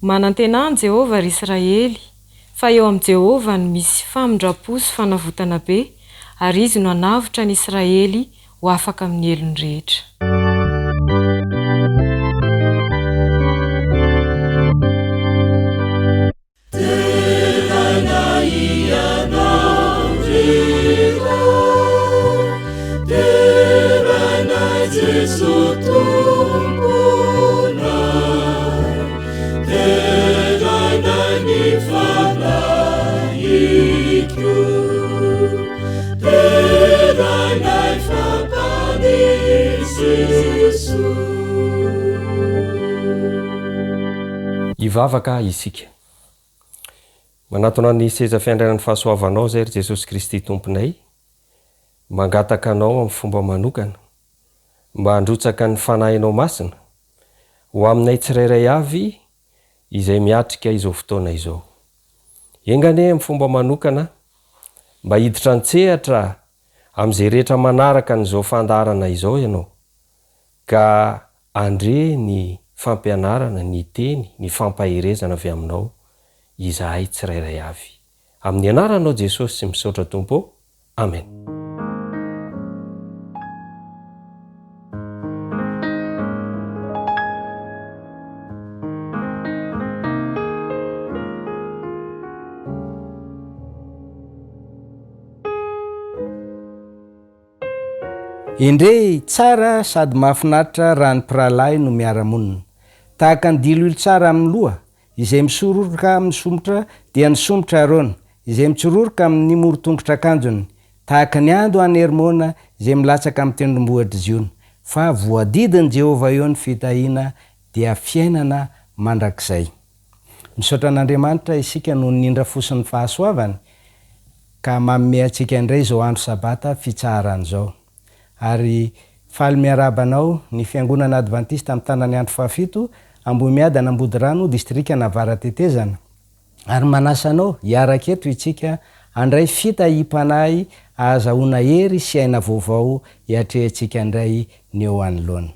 Manantenany Jehovah ry Israely, fa eo amin'i Jehovah no misy famindrapo sy fanavotana be, ary izy no hanavotra ny Israely ho afaka amin'ny elony rehetra. Ivavaka isika. Manatona ny seza fiandrarany fahasoavanao zay ry Jesosy Kristy tomponay, mangataka anao amin'ny fomba manokana, mba handrotsaka ny fanahinao masina, ho aminay tsirairay avy izay miatrika izao fotoana izao. Engane amin'ny fomba manokana, mba hiditra an-tsehatra amin'izay rehetra manaraka n'izao fandarana izao ianao, ka andre ny fampianarana, ny teny, ny fampaherezana avy aminao, izahay tsirairay avy. Amin'ny anaranao Jesosy sy misaotra Tompo. Amen. Indre tsara sady mahafinaritra raha ny mpiralahy no miara-monina. Tahaka ny diloilo tsara amin'ny loha, izay misororoka amin'ny somotra dia ny somotra arona, izay mitsororoka amin'ny morotongotra akanjony, tahaka ny ando any Hermona izay milatsaka amin'ny tendrombohitra Ziona. Fa voadidin' Jehovah eo ny fitahiana dia fiainana mandrakizay. Misaotra an'Andriamanitra isika no nindra fosin'ny fahasoavany, ka manome antsika indray izao andro sabata fitsaharan'izao. Ary faly miarabanao ny fiangonana Adventista amin'ny tanany andro fahafito, Ambohimiady Anambodirano, distrika Navaratetezana. Ary manasanao hiaraka eto itsika andray fitahim-panahy ahazahoana hery sy aina vaovao hiatrehantsika indray ny eo anoloana.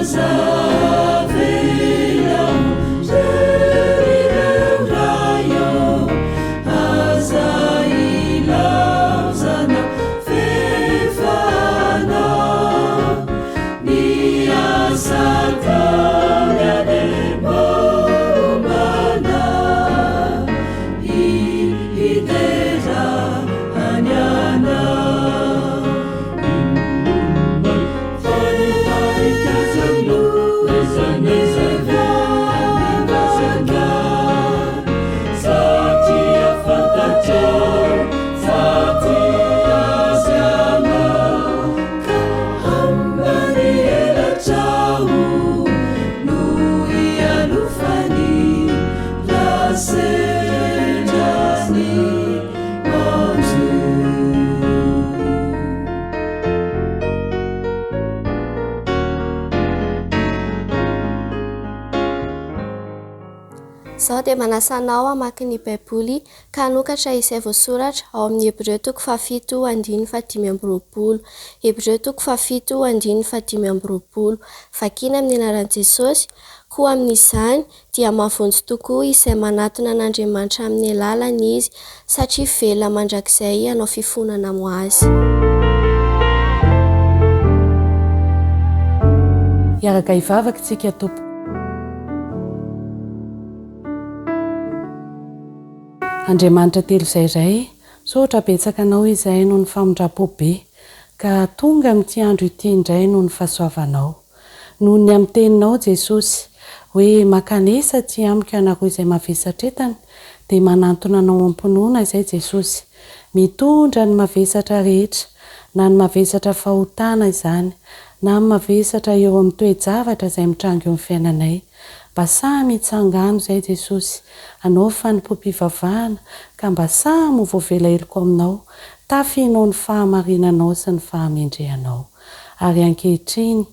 Hosanna. Izaho dia manasanao hamaky ny baiboly ka hanokatra izay voasoratra ao amin'ny Hebreo 7:5-20. Hebreo 7:5-20. Vakiana amin'ny anaran'i Jesosy. Koa amin'izany dia mahavonjy tokoa izay manatona an'Andriamanitra amin'ny alalany izy, satria velona mandrakizay hanao fifonana mo azy. Iaraka hivavaka isika Tompo. Andriamanitra telo izay sotra betsaka anao izay noho ny famondrapo be, ka tonga amin'ity andro ity indray noho ny fahasoavanao. Noho ny amin'ny teninao Jesosy hoe makanesa tsy amiko ianareo izay mavesatra etana, dia manantona anao am-pinoana izay Jesosy, mitondra ny mavesatra rehetra, na ny mavesatra fahotana izany, na ny mavesatra eo amin'ny toe-javatra izay mitrango eo amin'ny fiainanay. Mba samy hitsangano izay Jesosy, anao fanimpom-pivavahana, ka mba samy ho voavela heliko aminao, tafianao ny fahamarinanao sy ny fahamendrehanao. Ary ankehitriny,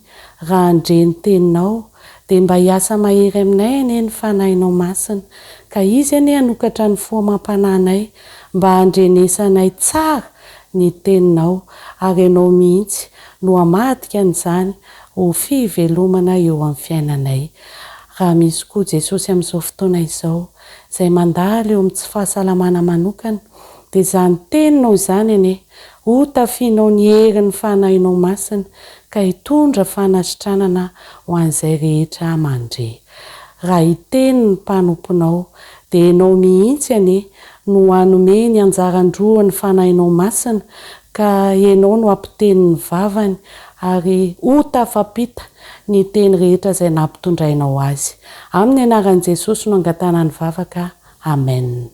raha andre ny teninao, dia mba hiasa mahery aminay ane ny fanahinao masina, ka izy ane hanokatra ny foamam-panahinay, mba handrenesanay tsara ny teninao, ary ianao mihitsy no hamadika an'izany ho fivelomana eo amin'ny fiainanay. Raha misy koa Jesosy amin'izao fotoana izao, izay mandalo eo amin'ny tsy fahasalamana manokana, dia izany teninao izany ane, ho tafianao ny herin'ny fanahinao masina, ka hitondra fanasitranana ho an'izay rehetra mandre. Raha hiteny ny mpanomponao, dia ianao mihitsy ane no hanome ny anjarandroa ny fanahinao masina, ka ianao no ampiteny ny vavany, ary ho tafampita ny teny rehetra izay nampitondrainao azy. Amin'ny anaran'i Jesosy no angatana ny vavaka. Amen.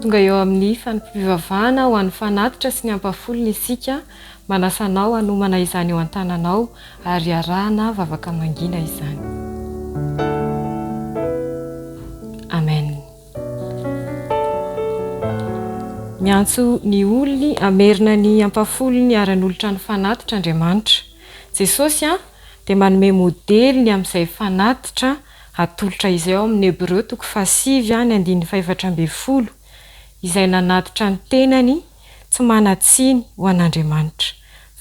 Tonga eo amin'ny fanimpivavahana ho an'ny fanatitra sy ny ampafolony isika, manasanao hanomana izany eo an-tananao ary arahana vavaka mangina izany. Amen. Miantso ny olony amerina ny ampafolony aran'olotra ny fanatitra Andriamanitra. Jesosy dia manome modeliny amin'izay fanatitra atolotra izay ao amin'ny Hebreo 5:5-20, izay nanatitra ny tenany tsy manatsiny ho an'Andriamanitra.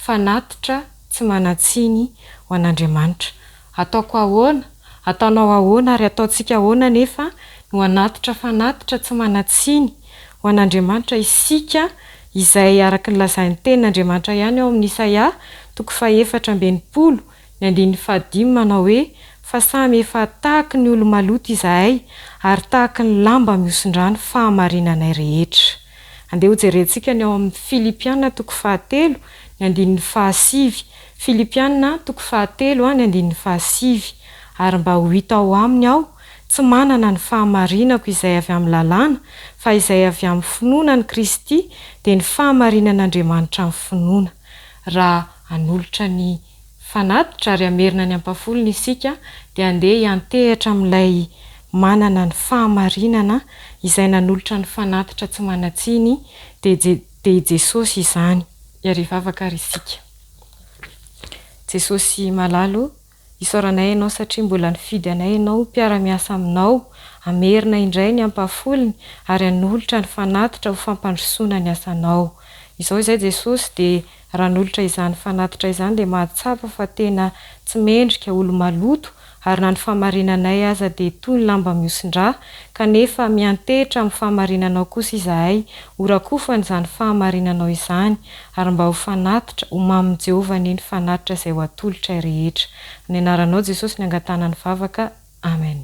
Fanatitra tsy manatsiny ho an'Andriamanitra. Ataoko ahoana? Ataonao ahoana ary ataontsika ahoana nefa no hanatitra fanatitra tsy manatsiny ho an'Andriamanitra isika, izay araka ny lazain'ny tenin'Andriamanitra ihany ao amin'ny Isaia 4:20 manao hoe: fa samy efa tahaka ny olo maloto izahay, ary tahaka ny lamba miosin-drano fahamarinanay rehetra. Andeha ho jerentsika ny ao amin'ny Filipiana 4:5, Filipiana 4:5, ary mba ho hita ao aminy aho, tsy manana ny fahamarinako izay avy amin'ny lalàna, fa izay avy amin'ny finoana ny Kristy dia ny fahamarinan'Andriamanitra amin'ny finoana. Raha hanolotra ny fanatitra ary amerina ny ampafolony isika, dia andeha hiantehatra amin'ilay manana ny fahamarinana izay nanolotra ny fanatitra tsy manatsiny, dia Jesosy izany. Iary vavaka ary isika. Jesosy malalo, isaoranay ianao satria mbola nifidy anay ianao, mpiara-miasa aminao amerina indray ny ampafolony ary anolotra ny fanatitra ho fampandrosoana ny asanao. Izao izay Jesosy dia raha nolotra izany fanatitra izany dia mahatsapa fa tena tsy mendrika olo maloto ary na ny fahamarinanay aza dia toy ny lamba miosindra kanefa miantehitra amin'ny fahamarinanao kosa izahay horakofany izany fahamarinanao izany ary mba ho fanatitra ho mamin'i Jehovah ny fanatitra izay ho atolotra rehetra. Ny anaranao Jesosy ny angatana ny vavaka. Amen.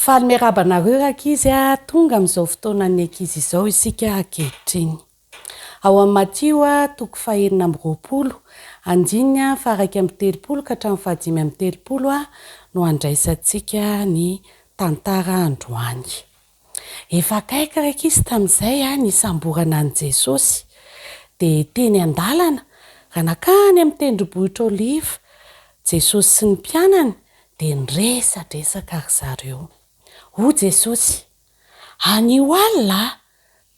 Faly miarabanareo ankizy tonga amin'izao fotoanan'ny ankizy izao isika ankehitriny. Ao amin'ny Matio 2:20 andiny faraka amin'ny 30 ka hatramin'ny 5:30 no andraisantsika ny tantara androany. Efa akaiky ankizy tamin'izay ny samborana an' Jesosy dia teny an-dalana raha nakany amin'ny tendrombohitra Oliva Jesosy sy ny mpianany dia niresadresaka ry zareo. O Jesosy, anio alina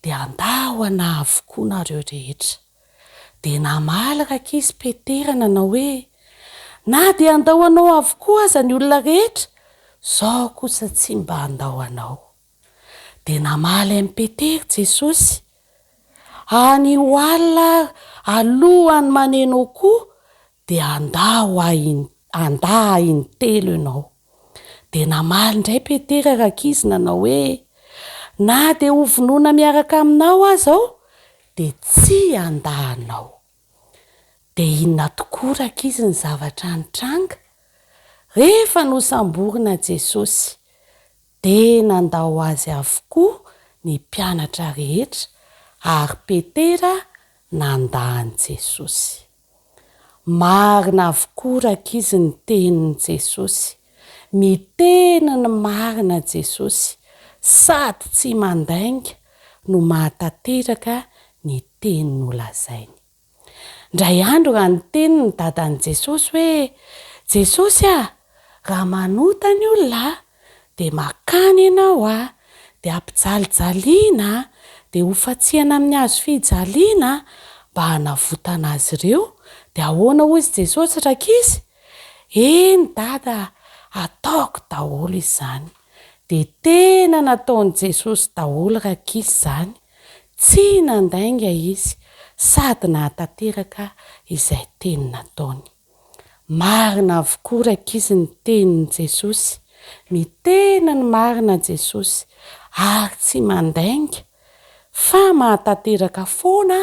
dia andahoana avokoa nareo rehetra. Dia namalaka ankizy Petera nanao hoe na dia andahoanao avokoa aza ny olona rehetra, zao kosa tsy mba andahoanao. Dia namaly amin'ny Petera Jesosy, anio alina alohany manenao koa dia andaa iny telo ianao. Dia namaly indray Petera rakizy nanao hoe na dia ho vonoina miaraka aminao azy ao dia tsy andahanao. Dia inona tokoa rakizy ny zavatra nitranga? Rehefa nosamborina Jesosy dia nandao azy avokoa ny mpianatra rehetra ary Petera nandahany Jesosy. Marina avokoa rakizy ny tenin'i Jesosy. Miteny ny marina Jesosy sady tsy mandainga no mahatateraka ny teny nolazainy. Ndray andro raha ny teny ny dadan'i Jesosy hoe Jesosy raha manota ny olona dia makany ianao dia ampijalijaliana dia hofatsiana amin'ny hazo fijaliana mba hanavotana azy ireo. Dia ahoana hozy Jesosy rakizy? Eny dada, ataoko daholo izany. Dia tena nataon'i Jesosy daholo rakizy izany. Tsy nandainga izy sady nahatateraka izay teny nataony. Marina avokoa rakizy ny tenin'i Jesosy. Mitena ny marina Jesosy ary tsy mandainga fa mahatateraka foana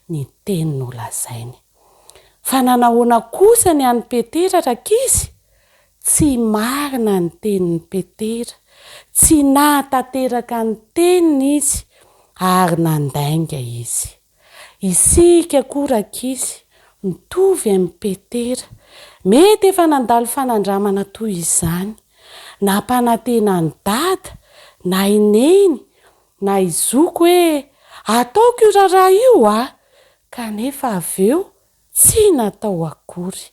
ny teny nolazainy. Fa nanahoana kosa ny an'i Petera rakizy? Tsy marina ny tenin'i Petera, tsy nahatateraka ny teniny izy ary nandainga izy. Isika koa rakizy mitovy amin'ny Petera, mety efa nandalo fanandramana toy izany, nampanantena ny dada na ineny na izoko hoe ataoko io raharaha io kanefa avy eo tsy natao akory.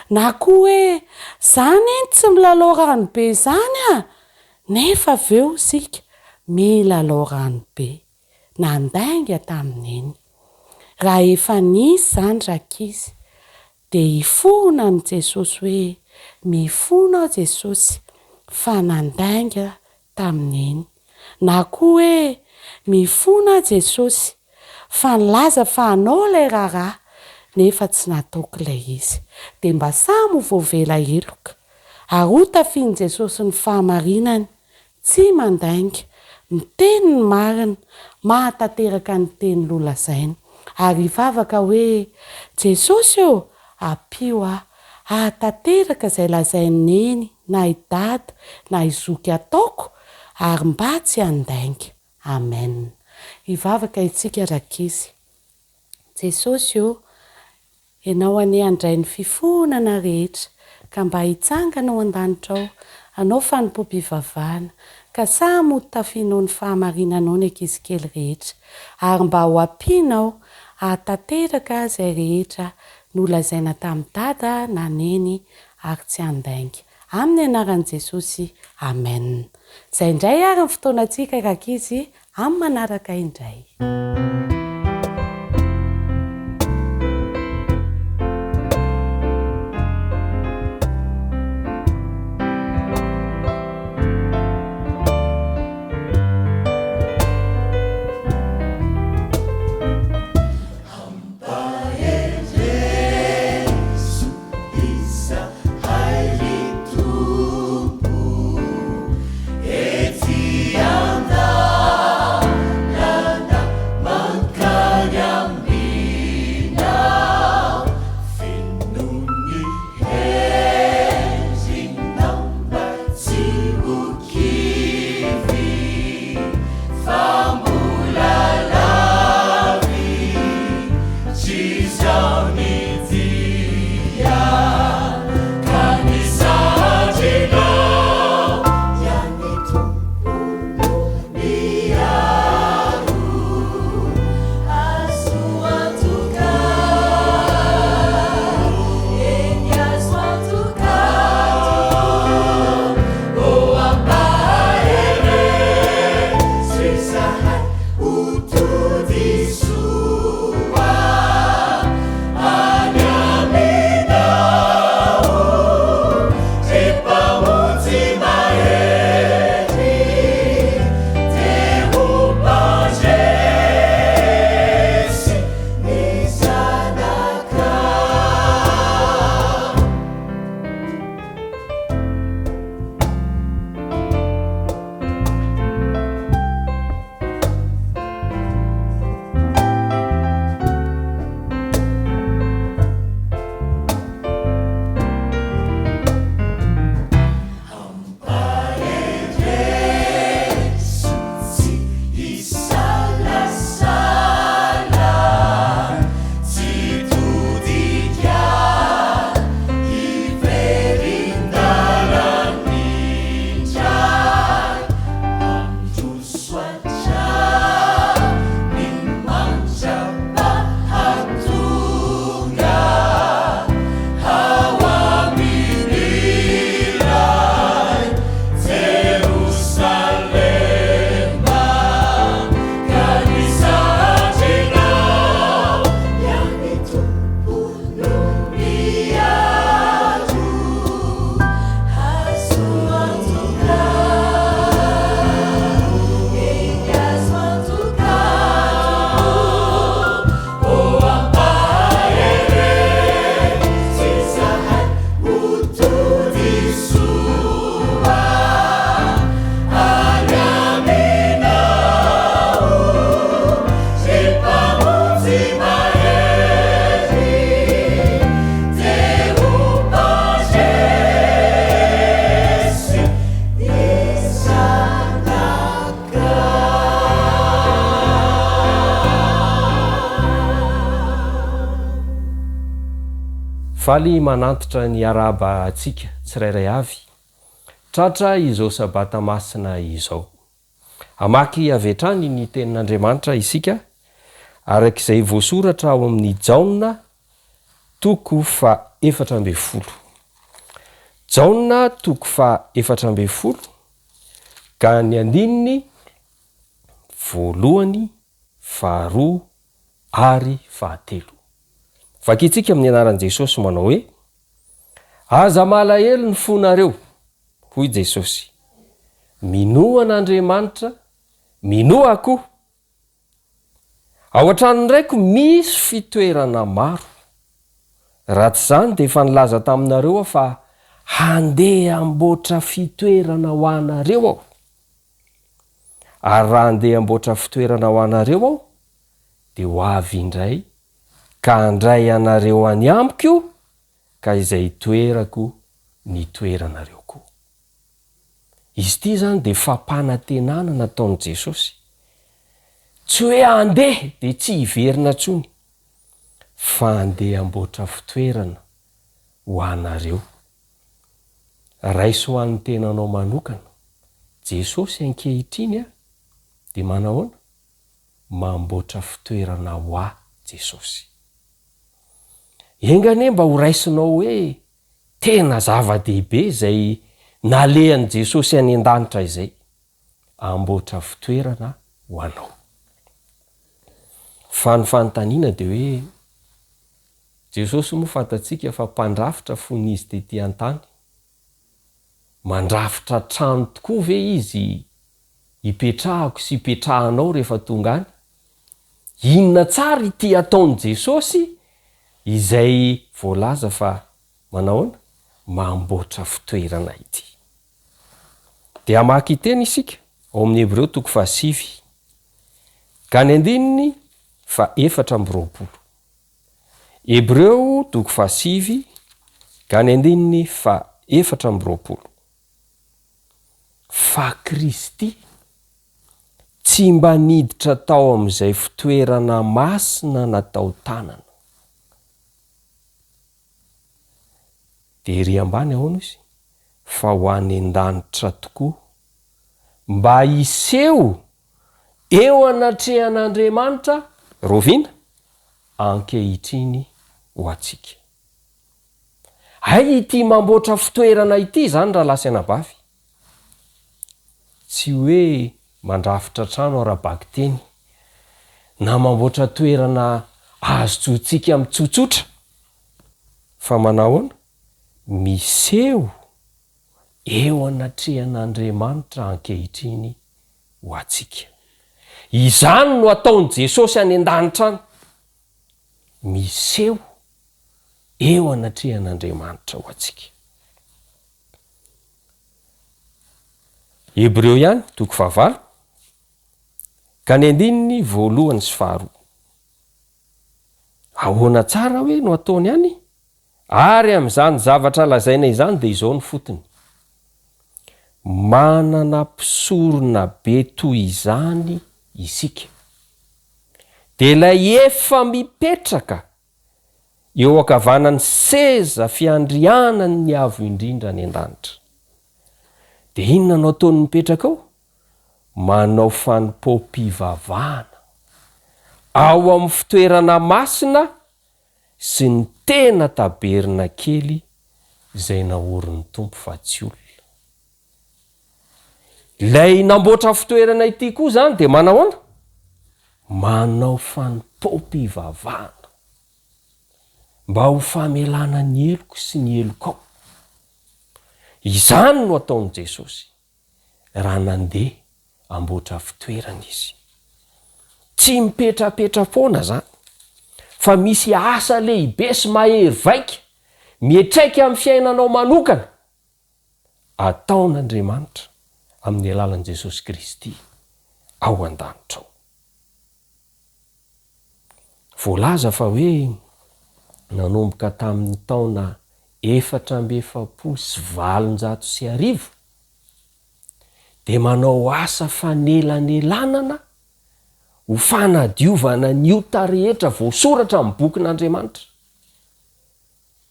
Na koa hoe zany eny tsy milalao rano be zany nefa avy eo isika milalao rano be. Nandainga tamin'iny. Raha efa nisy zany rakizy dia hifona amin'i Jesosy hoe mifona ao Jesosy fa nandainga tamin'iny. Na koa hoe mifona Jesosy fa nilaza fa hanao ilay raharaha nefa tsy nataoko ilay izy. Dia mba samy voavela eloka ary ho tafian'i Jesosy ny fahamarinany, tsy mandainga, miteny ny marina, mahatateraka ny teny nolazainy ary hivavaka hoe Jesosy ampio ahatateraka izay lazainy neny na idada na izoky ataoko ary mba tsy handainga. Amen. Hivavaka itsika rakizy. Jesosy ianao ane handray ny fifonana rehetra ka mba hitsangana ao an-danitra ao, anao fanompoam-pivavahana ka samy ho tafianao ny fahamarinanao ny ankizy kely rehetra ary mba ho ampianao ahatateraka izay rehetra nolazaina tamin'ny dada na neny ary tsy handainga. Amin'ny anaran'i Jesosy. Amen. Izay indray ary ny fotoanantsika rakizy amin'ny manaraka indray. Eti anda, faly manantitra ny araba atsika tsirairay avy tratra izao sabata masina izao. Amaky avetrany ny tenin'Andriamanitra isika arak'izay voasoratra ao amin'ny Jaona 4:40. Jaona 4:40 ka ny andininy 1, 2 ary 3. Vakitsika amin'ny anaran'i Jesosy manao hoe aza malahelo ny fonareo hoy Jesosy. Minoa an'Andriamanitra, minoa koa. Ao an-tranony raiko misy fitoerana maro. Raha tsy izany dia efa nilaza taminareo fa handeha amboatra fitoerana ho anareo aho. Ary raha handeha amboatra fitoerana ho anareo aho dia ho avy indray ka handray anareo any amiko ka izay toerako ny toeranareo koa. Izy ity zany dia fampanantenana nataon'i Jesosy. Tsy hoe handeha dia tsy hiverina intsony fa handeha amboatra fitoerana ho anareo. Raiso ho an'ny tenanao manokana. Jesosy ankehitriny dia manahoana? Mamboatra fitoerana ho ahy Jesosy. Engane mba ho raisinao hoe tena zava-dehibe izay nalehan'i Jesosy any an-danitra izay. Amboatra fitoerana ho anao. Fa ny fanontaniana dia hoe Jesosy moa fantatsika fa mpandrafitra fon'izy tetỳ an-tany. Mandrafitra trano tokoa ve izy hipetrahako sy hipetrahanao rehefa tonga any? Inona tsara ity ataon'i Jesosy izay voalaza fa manahoana? Mamboatra fitoerana ity. Dia amaky teny isika ao amin'ny Hebreo 7 ka ny andininy 4:20. Hebreo 7 ka ny andininy 4:20. Fa Kristy tsy mba niditra tao amin'izay fitoerana masina natao tanana. Dia ery ambany ahoana izy? Fa ho any an-danitra tokoa mba hiseho eo anatrehan'Andriamanitra roviana ankehitriny ho atsika. Hay ity mamboatra fitoerana ity zany raha lasy anabavy. Tsy hoe mandrafitra trano arabaky teny na mamboatra toerana azo-tsika mitsotsotra fa manahoana? Miseho eo anatrehan'Andriamanitra ankehitriny ho atsika. Izany no ataon'i Jesosy any an-danitra any. Miseho eo anatrehan'Andriamanitra ho atsika. Hebreo ihany 9 ka ny andininy 1 sy 2. Ahoana tsara hoe no ataony any? Ary amin'izany zavatra lazaina izany dia izao ny fotony. Manana mpisorona be toy izany isika. Dia ilay efa mipetraka eo ankavanan'ny seza fiandrianany ny avo indrindra any an-danitra. Dia inona no ataony mipetraka ao? Manao fanompoam-pivavahana ao amin'ny fitoerana masina sy ny tena taberina kely izay naorin'ny Tompo fa tsy olona. Ilay namboatra fitoerana ity koa zany dia manahoana? Manao fanompoam-pivavahana mba ho famelana ny eloko sy ny eloko ao. Izany no ataon'i Jesosy raha nandeha amboatra fitoerana izy. Tsy mipetrapetra foana zany fa misy asa lehibe sy mahery vaika mietraika amin'ny fiainanao manokana ataon'Andriamanitra amin'ny alalan'i Jesosy Kristy ao an-danitra ao. Voalaza fa hoe nanomboka tamin'ny taona 450 dia manao asa fanelanelanana ho fanadiovana ny ota rehetra voasoratra amin'ny bokin'Andriamanitra.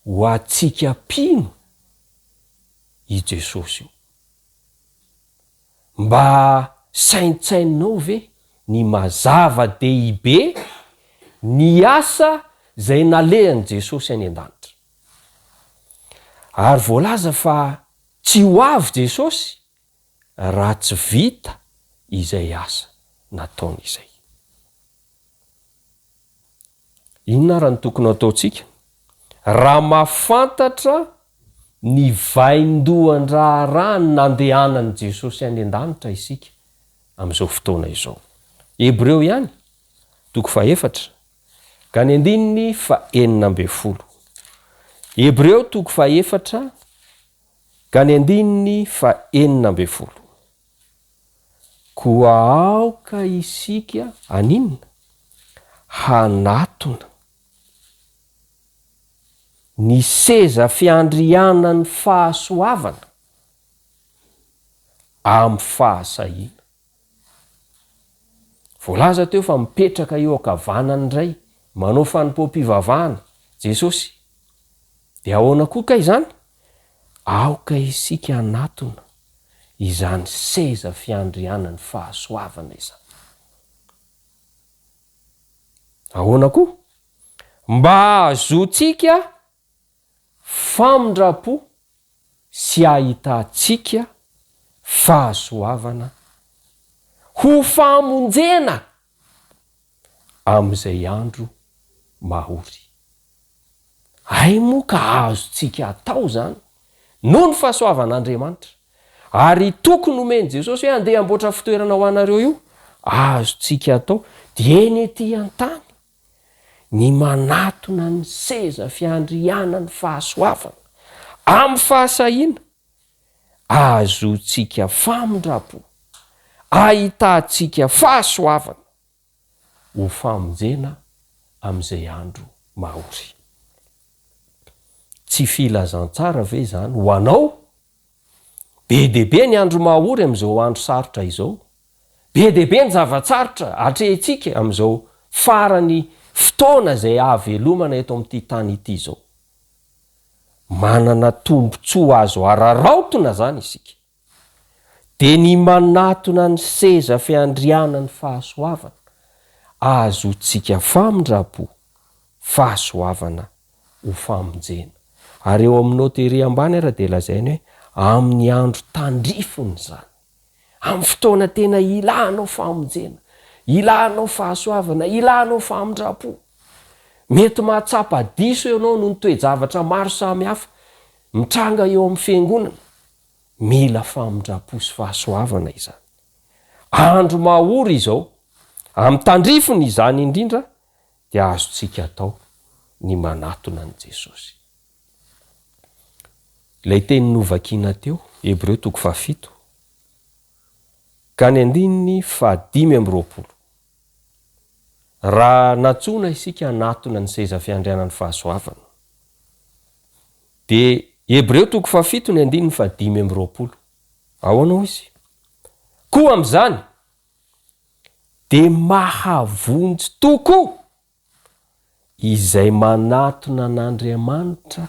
ho atsika mpino i Jesosy io. Mba saintsainao ve ny mazava dehibe ny asa zay nalehan'i Jesosy any an-danitra. Ary voalaza fa tsy ho avy Jesosy raha tsy vita izay asa nataony izay. Inona raha ny tokony ataontsika? Raha mahafantatra ny vaindohan-draharaha ny nandehanan'i Jesosy any an-danitra isika amin'izao fotoana izao. Hebreo ihany, 4 ka ny 9:40. Hebreo 4 ka ny 9:40. Koa aoka isika aninona? Hanatona ny seza fiandrianany fahasoavana amin'ny fahasahiana. Voalaza teo fa mipetraka eo ankavanany indray manao fanimpom-pivavahana Jesosy. Dia ahoana koa ka izany? Aoka isika hanatona izany seza fiandrianany fahasoavana izany. Ahoana koa? Mba azotsika famindrapo sy ahitantsika fahasoavana ho famonjena amin'izay andro mahory. Ay moa ka azontsika atao zany noho ny fahasoavan'Andriamanitra. Ary tokony omeny Jesosy hoe andeha amboatra fitoerana ho anareo io, azontsika atao dia eny ety an-tany ny manatona ny seza fiandrianany fahasoavana amin'ny fahasahiana, azontsika famindrapo, ahitantsika fahasoavana ho famonjena amin'izay andro mahory. Tsy filazantsara ve zany ho anao? Be dehibe ny andro mahory amin'izao andro sarotra izao. Be dehibe ny zavatsarotra atrehintsika amin'izao farany fotoana izay ahavelomana eto amin'ity tany ity izao. Manana tombontsoa azo araraotona zany isika. De ny manatona ny seza fiandrianany fahasoavana, azontsika famindrapo, fahasoavana ho famonjena. Ary eo aminao tery ambany ara de lazainy hoe amin'ny andro tandrifony zany. Amin'ny fotoana tena ilanao famonjena, ilanao fahasoavana, ilanao famindrapo. Mety mahatsapa diso ianao no ny toe-javatra maro samihafa mitranga eo amin'ny fiangonana. Mila famindrapo sy fahasoavana izany. Andro mahory izao, amin'ny tandrifony izany indrindra, dia azontsika atao ny manatona an' Jesosy. Ilay teny novakiana teo, Hebreo 7 ka ny 5:20. Raha natsona isika hanatona ny seza fiandrianany fahasoavana, dia Hebreo 7 ny 5:20. Ahoana izy? Koa amin'izany dia mahavonjy tokoa izay manatona an'Andriamanitra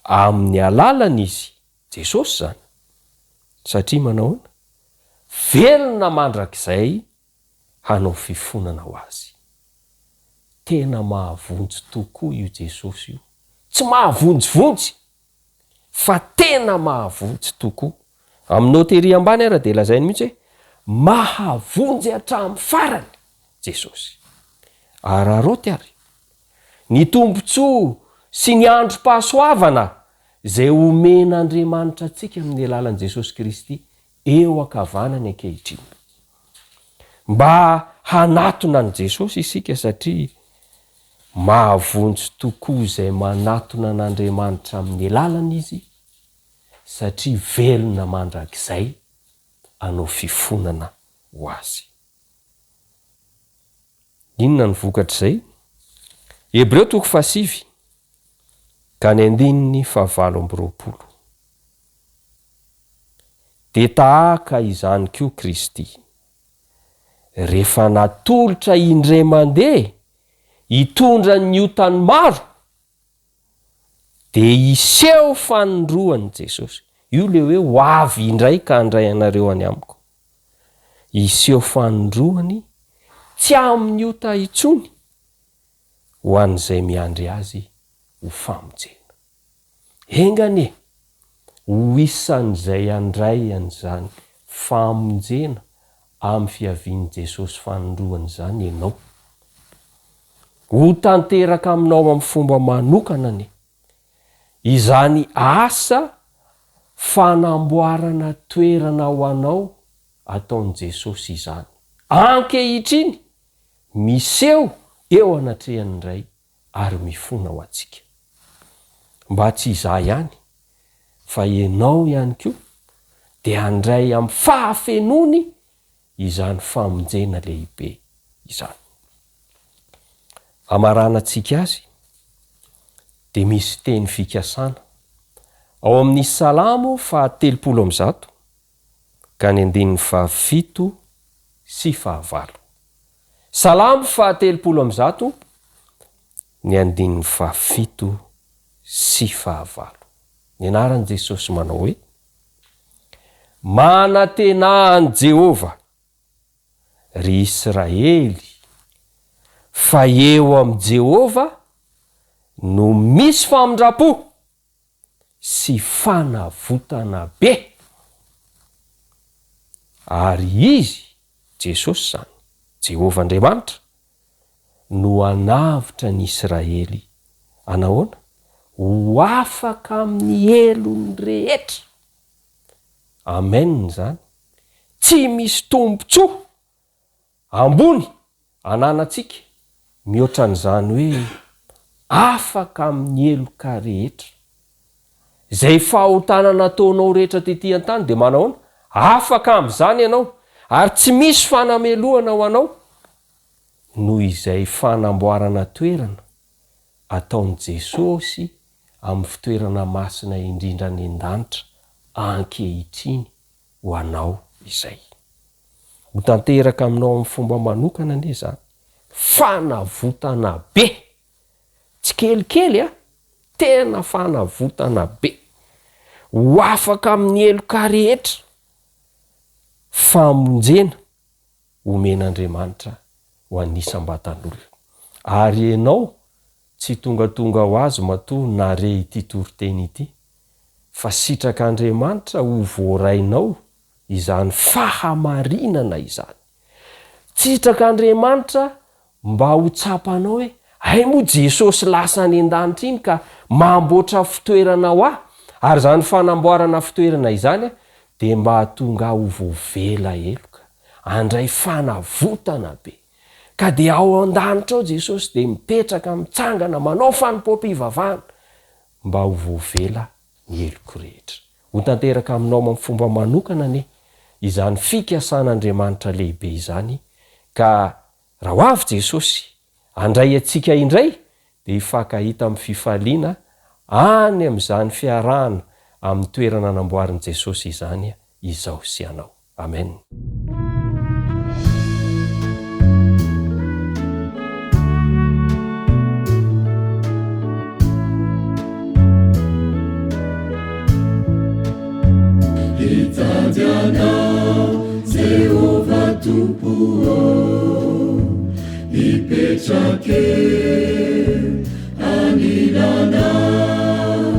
amin'ny alalany izy, Jesosy zany. Satria manao velona mandrakizay hanao fifonana ho azy. Tena mahavonjy tokoa io Jesosy io. Tsy mahavonjivonjy, fa tena mahavonjy tokoa. Aminao tery ambany ara de lazainy mihitsy hoe mahavonjy hatramin'ny farany Jesosy. Araroty ary. Ny tombontsoa sy ny androm-pahasoavana zay omen'Andriamanitra antsika amin'ny alalan'i Jesosy Kristy eo ankavanany ankehitriny. Mba hanatona an' Jesosy isika satria mahavonjy tokoa izay manatona an'Andriamanitra amin'ny alalany izy, satria velona mandrakizay hanao fifonana ho azy. Inona ny vokatr'izay? Hebreo 7 ka ny 9:20. De tahaka izany koa Kristy, rehefa natolotra indray mandeha hitondra ny otany maro, dia iseho fanondroany Jesosy. Io le hoe ho avy indray ka handray anareo any amiko. Iseho fanondroany tsy amin'ny ota intsony ho an'izay miandry azy ho famonjena. Engane ho isan'izay andray an'izany famonjena amin'ny fiavian'i Jesosy fanondroany zany ianao. Ho tanteraka aminao amin'ny fomba manokana ane. Izany asa fanamboarana toerana ho anao ataon'i Jesosy izany. Ankehitriny miseho eo anatrehany indray ary mifona ho antsika. Mba tsy izay ihany fa ianao ihany koa dia handray amin'ny fahafenony izany famonjena lehibe izany. Amarana antsika azy dia misy teny fikasana ao amin'ny Salamo 130 ka ny 7:7. Salamo 130 ny 7:7. Ny anaran'i Jesosy manao hoe: manantenahany Jehova ry Israely, fa eo am' Jehova no misy famindrapo sy fanavotana be. Ary izy, Jesosy zany, Jehova Andriamanitra, no anavitra ny Israely anahoana? Ho afaka amin'ny elony rehetra. Amen zany. Tsy misy tombotsoa ambony ananatsika mihoatra n'izany hoe afaka amin'ny eloka rehetra. Zay fahotana nataonao rehetra tetỳ an-tany dia manahoana? Afaka amin'izany ianao ary tsy misy fanamelohana ho anao noho izay fanamboarana toerana ataon'i Jesosy amin'ny fitoerana masina indrindra ny an-danitra ankehitriny ho anao izay. Ho tanteraka aminao amin'ny fomba manokana anie zany. Fanavotana be. Tsy kelikely tena fanavotana be. Ho afaka amin'ny eloka rehetra. Famonjena omen'Andriamanitra ho anisam-batan'olona. Ary ianao tsy tongatonga ho azy matoa nare ity toriteny ity, fa sitrak'Andriamanitra ho voarainao izany fahamarinana izany. Sitrak'Andriamanitra mba ho tsapanao hoe ay moa Jesosy lasa any an-danitra iny ka mamboatra fitoerana ho aho, ary zany fanamboarana fitoerana izany dia mba hatonga ho voavela eloka, andray fanavotana be. Ka dia ao an-danitra ao Jesosy dia mipetraka mitsangana manao fanompoam-pivavahana mba ho voavela ny eloko rehetra. Ho tanteraka aminao amin'ny fomba manokana ane izany fikasan'Andriamanitra lehibe izany. Ka raha ho avy Jesosy handray antsika indray dia hifankahita amin'ny fifaliana any amin'izany fiarahana amin'ny toerana namboarin'i Jesosy izany izao sy anao. Amen. Hitady anao Jehova Tompo, hipetrake anilanao,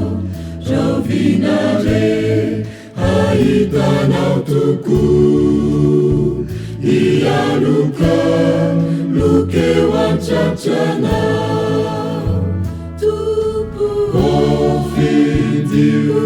ravinare hahitanao toko, hialoka lokeo antratranao. Tompo ofidio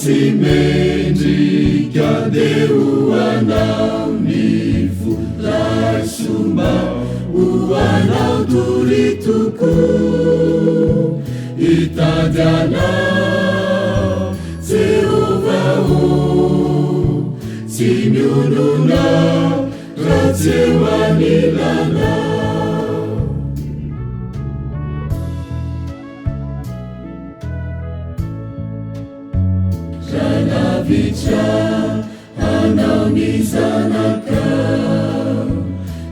si mendrika deu anao nifu laisuma uanao turituku itadiana Jehova si miununa ratsewanilana. Vicha manao ny zanaka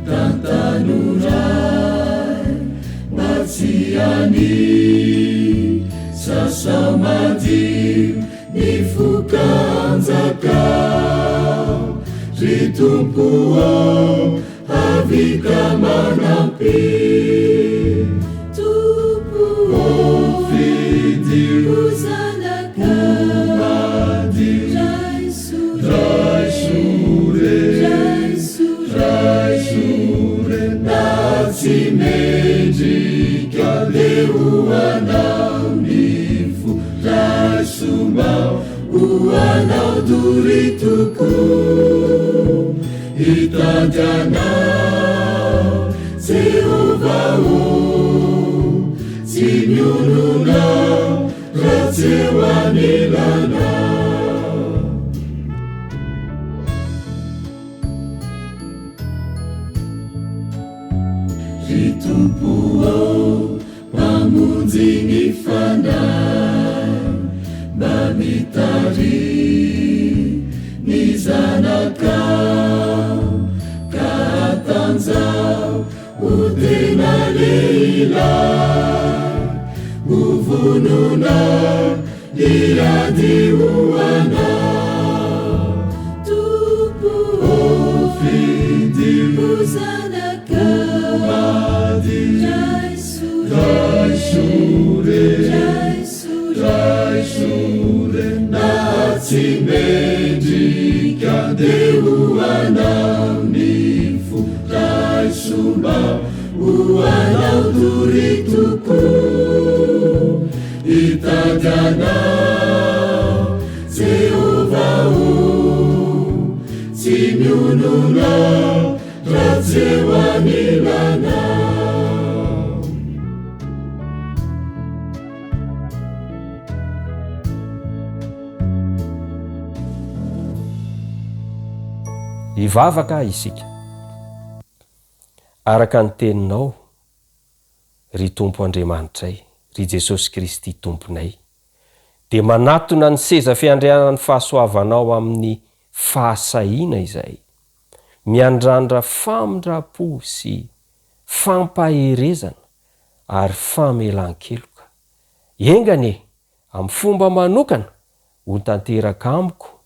tantanoray mba tsy any sasamadio ny fokanjaka ry tompo ao avika manampy tompo fidio zanaka madio raisore na tsy mendrika leo anao ny fo raisomao hoanao dory toko hitanjanao Jehova tsy miononao raha tsy ho anilanao ry tompo ao mamonjy ny fanahy mba mitary ny zanakao ka atanjao ho tena lehilahy ho vononao irady ho anao tompo fidio zanakao madio raisore na tsy mendrika de ho anao ny fo raisomao ho anao dory toko hitanjanao Jehova tsy miononao raha tsy ho anilanao hivavaka isika araka ny teninao ry tompo Andriamanitray ry Jesosy Kristy tomponay dia manatona ny seza fiandrianany fahasoavanao amin'ny fahasahiana izay miandrandra famindrapo sy fampaherezana ary famelan-keloka engane amin'ny fomba manokana ho tanteraka amiko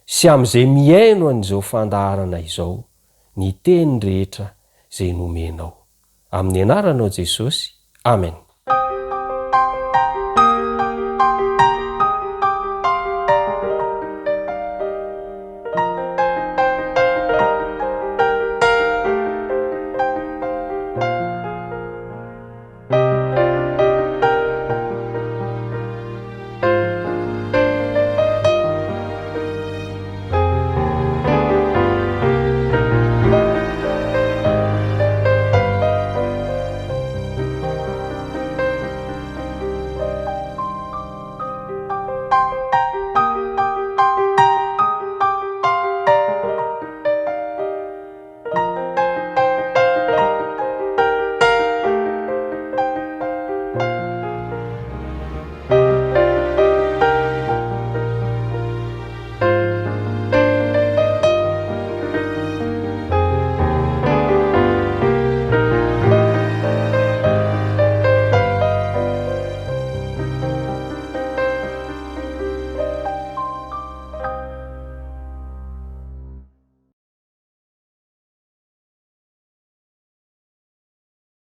sy amin'izay miaino an'izao fandaharana izao ny teny rehetra izay nomenao amin'ny anaranao Jesosy amen.